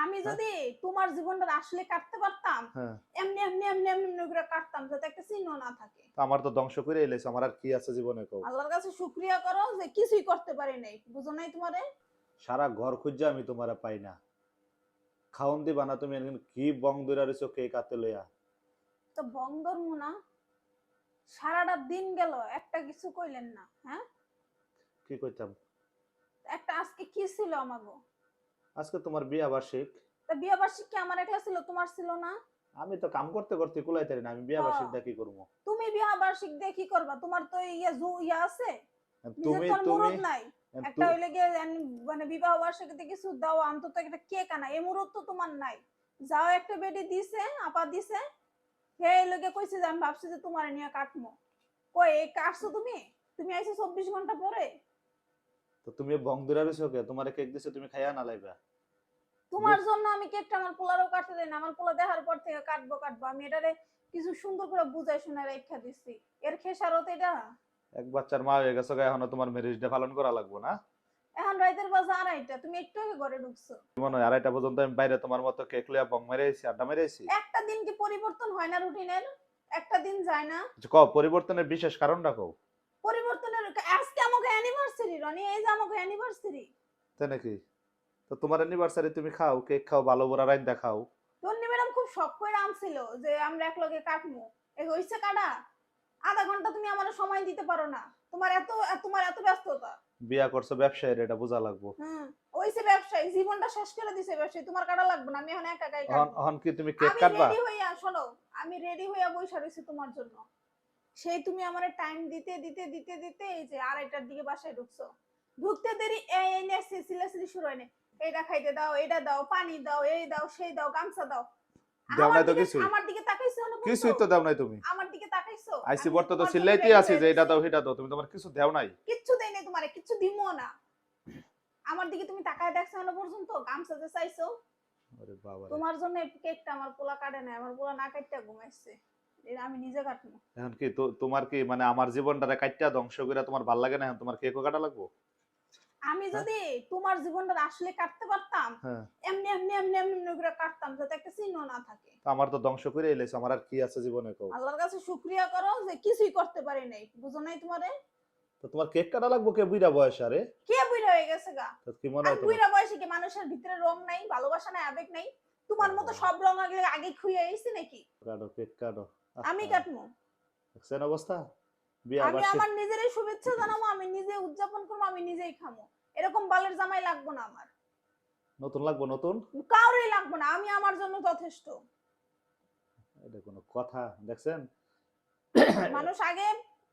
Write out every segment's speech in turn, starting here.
আমি হ্যাঁ যদি তোমার জীবনটা আসলে কাটতে পারতাম, হ্যাঁ এমনি এমনি এমনি এমনি করে কাটতাম, যাতে একটা চিহ্ন না থাকে। আমার তো ধ্বংস করে এলেছে, আমার আর কি আছে জীবনে কও? আল্লাহর কাছে শুকরিয়া করো যে কিছুই করতে পারি নাই, বুঝো নাই তোমারে। সারা ঘর খুঁজে আমি তোমারে পাই না। খাওন দিবা না তুমি এখন কি বং দইরা রইছো কে কাতে লইয়া? তো বন্দর মুনা সারাটা দিন গেল, একটা কিছু কইলেন না, হ্যাঁ? কি কইতাম? একটা আজকে কি ছিল আমাগো? আজকে তোমার বিয়া বার্ষিক। তা বিয়ে বার্ষিক কি আমার একলা ছিল, তোমার ছিল না? আমি তো কাম করতে করতে কুলাইতে পারি না, আমি বিয়া হ্যাঁ, বার্ষিক দা কি করবো? তুমি বিয়ে বার্ষিক দিয়ে কি করবা? তোমার তো ইয়া আছে, নিজের তুমি তো আর তুমি মুরুদ নাই। একটা তু- হইলে গিয়ে মানে বিবাহ বার্ষিকীতে কিছু দাও, অন্তত একটা কেক আনা, এই মুরুদ তো তোমার নাই। যাও একটা বেডি দিছে, আপা দিছে, হে লগে কইছে যে আমি ভাবছি যে তোমার নিয়ে কাটমো। কই এই কাটছো তুমি? তুমি আইছো 24 ঘন্টা পরে। তো তুমি বং দইরা রইছো কে? তোমারে কেক দিছে তুমি খাইয়া না লাইবা? তোমার বুঝ জন্য আমি কেকটা আমার পোলারও কাটতে দেই না, আমার পোলা দেখার পর থেকে কাটবো কাটবো, আমি এটারে কিছু সুন্দর করে বুঝাই শুনে রেখা দিছি। এর খেসারত এটা। এক বাচ্চার মা হয়ে গেছো গা, এখনো তোমার ম্যারেজ ডে পালন করা লাগবো না? এখন রাইতের বাজে 2:30, তুমি একটু আগে ঘরে ঢুকছো। মনে হয় 2:30 পর্যন্ত আমি বাইরে তোমার মতো কেক লইয়া বং মেরে আইছি, আড্ডা মেরে আইছি? একটা দিন কি পরিবর্তন হয় না রুটিনের? একটা দিন যায় না? কও পরিবর্তনের বিশেষ কারণটা কও। পরিবর্তনের আজকে আমাকে অ্যানিভার্সারি, রনি, এই যে আমাকে অ্যানিভার্সারি। তাই নাকি? তো তোমার অ্যানিভার্সারি তুমি খাও, কেক খাও, ভালো বড় রাইন্দা খাও। তন্নি ম্যাডাম খুব শখ করে আনছিল যে আমরা একলগে কাটমু, এই হইছে কাটা। আধা ঘন্টা তুমি আমার সময় দিতে পারো না, তোমার এত ব্যস্ততা। বিয়া করছো ব্যবসায়ীর, এটা বোঝা লাগবো। হুম, ওইছে ব্যবসায়ী, জীবনটা শেষ করে দিছে ব্যবসায়ী, তোমার কাটা লাগবে না, আমি এখন একা একাই অহন কাটবো। অহন কি তুমি কেক আমি কাটবা? রেডি হইয়া, শোনো, আমি রেডি হইয়া বইসা রইছি তোমার জন্য। সেই তুমি আমারে টাইম দিতে দিতে দিতে দিতে এই যে 2:30টার দিকে বাসায় ঢুকছো। ঢুকতে দেরি এই নিয়ে সিলাসিলি শুরু হয়নি। এটা খাইতে দাও, এটা দাও, পানি দাও, এই দাও, সেই দাও, গামছা দাও। দেও আমার নাই তো দিকে কিছুই। আমার দিকে তাকাইছো না বলছো? কিছুই তো দেও নাই তুমি। আমার দিকে তাকাইছো? আইসি আমি যে বর্ত তো তোমার জন্য চিল্লাইতেই রেডি আছি হয়ে যে এটা রইছি। দাও সেটা দাও, তুমি তোমার কিছু দেও নাই। কিচ্ছু দেই নাই তোমারে, কিচ্ছু দিমও না। আমার দিকে তুমি তাকায় দেখছো না পর্যন্ত, গামছা যে চাইছো। আরে বাবা রে। তোমার জন্য এই কেকটা আমার পোলা কাটে নাই, আমার পোলা না কাটতে ঘুমাইছে। এটা আমি নিজে কাটবো। এখন কি তোমার কি মানে আমার জীবনটারে কাইট্টা ধ্বংস করে তোমার ভাল লাগে না, এখন তোমার কেকও কাটা লাগবো? আমি হ্যাঁ যদি তোমার জীবনটা আসলে কাটতে পারতাম, হ্যাঁ। এমনি এমনি এমনি এমনি করে কাটতাম, যাতে একটা চিহ্ন না থাকে। তো আমার তো ধ্বংস করে এলেছে, আমার আর কি আছে জীবনে কও? আল্লাহর কাছে শুকরিয়া করো যে কিছুই করতে পারি নাই, বুঝো নাই তোমারে। তো তোমার কেক কাটা লাগবো কে বুইড়া বয়সে? আরে কে বুইড়া হয়ে গেছে গা? তো কি মনে আর হয় তোমার? বুইড়া বয়সে কি মানুষের ভিতরে রং নাই, ভালোবাসা নাই, আবেগ নাই? তোমার মতো বাবা, সব রং আগে আগে খুইয়ে আইছি নাকি? কাটো কেক কাটো। আমি আহা, কাটমু। দেখছেন অবস্থা? বিয়া আমি বার্ষিক। আমার নিজেরই শুভেচ্ছা জানাবো, আমি নিজে উদযাপন করবো, আমি নিজেই খামো। এরকম বালের জামাই লাগবো না আমার। নতুন লাগবো নতুন? কাউরই লাগবো না, আমি আমার জন্য যথেষ্ট। এটা কোনো কথা দেখছেন? মানুষ আগে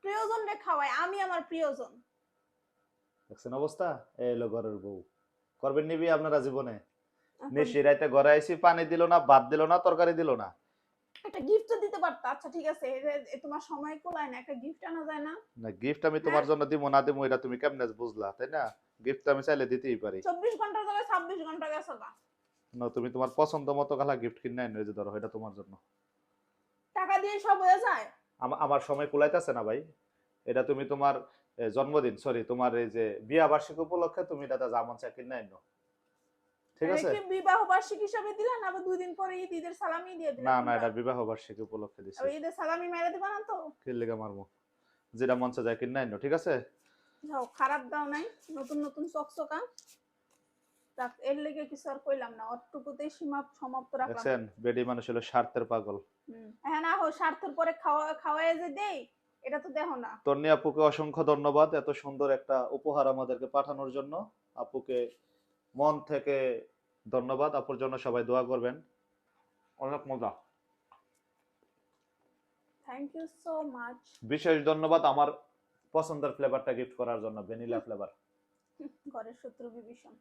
প্রিয়জন রে খাওয়ায়, আমি আমার প্রিয়জন। দেখছেন অবস্থা? এই হলো ঘরের বউ। করবেন নিবি আপনারা জীবনে? এখন নিশি রাইতে ঘরে আইছি, পানি দিল না, ভাত দিল না, তরকারি দিল না। একটা গিফট তো দিতে পারতা। আচ্ছা ঠিক আছে, তোমার সময় কুলায় না, একটা গিফট আনা যায় না? না গিফট আমি হ্যাঁ, তোমার জন্য দিব না দিব এটা তুমি কেমনে বুঝলা, তাই না? গিফট আমি চাইলে দিতেই পারি। 24 ঘন্টার জায়গায় 26 ঘন্টা গেছে গা। না তুমি তোমার পছন্দ মতো কালা গিফট কিনে আনো, এই যে ধরো এটা তোমার জন্য। টাকা দিয়ে সব হয়ে যায়? আমার সময় কুলাইতেছে না ভাই। এটা তুমি তোমার জন্মদিন, সরি, তোমার এই যে বিয়া বার্ষিকী উপলক্ষে তুমি এটা যা মন চায় কিনে আনো। ঠিক এটা আছে? কি বিবাহ বার্ষিক হিসাবে দিলেন, আবার 2 দিন পরে ঈদের সালামি দিয়ে না দিলেন না, কোনটা? এটা বিবাহ বার্ষিকী উপলক্ষে দিছি। আবার ঈদের সালামি মেরে দিবা না তো? কি লেগে মারমু? যেটা মন চায় কিনে আনো, ঠিক আছে? যাও, খারাপ দাও নাই, নতুন নতুন চকচকা। যাক, এর লেগে কিছু আর কইলাম না, অতটুকুতেই সীমা সমাপ্ত রাখলাম। দেখছেন বেডি মানুষ হলো স্বার্থের পাগল। হ্যাঁ না হো, স্বার্থের পরে খাওয়ায় যে দেই, এটা তো দেখো না। তন্নি আপুকে অসংখ্য ধন্যবাদ এত সুন্দর একটা উপহার আমাদেরকে পাঠানোর জন্য। আপুকে মন থেকে ধন্যবাদ। আপুর জন্য সবাই দোয়া করবেন। অনেক মজা। Thank you so much. বিশেষ ধন্যবাদ আমার পছন্দের ফ্লেভারটা গিফট করার জন্য, ভ্যানিলা ফ্লেভার। ঘরের শত্রু বিভীষণ।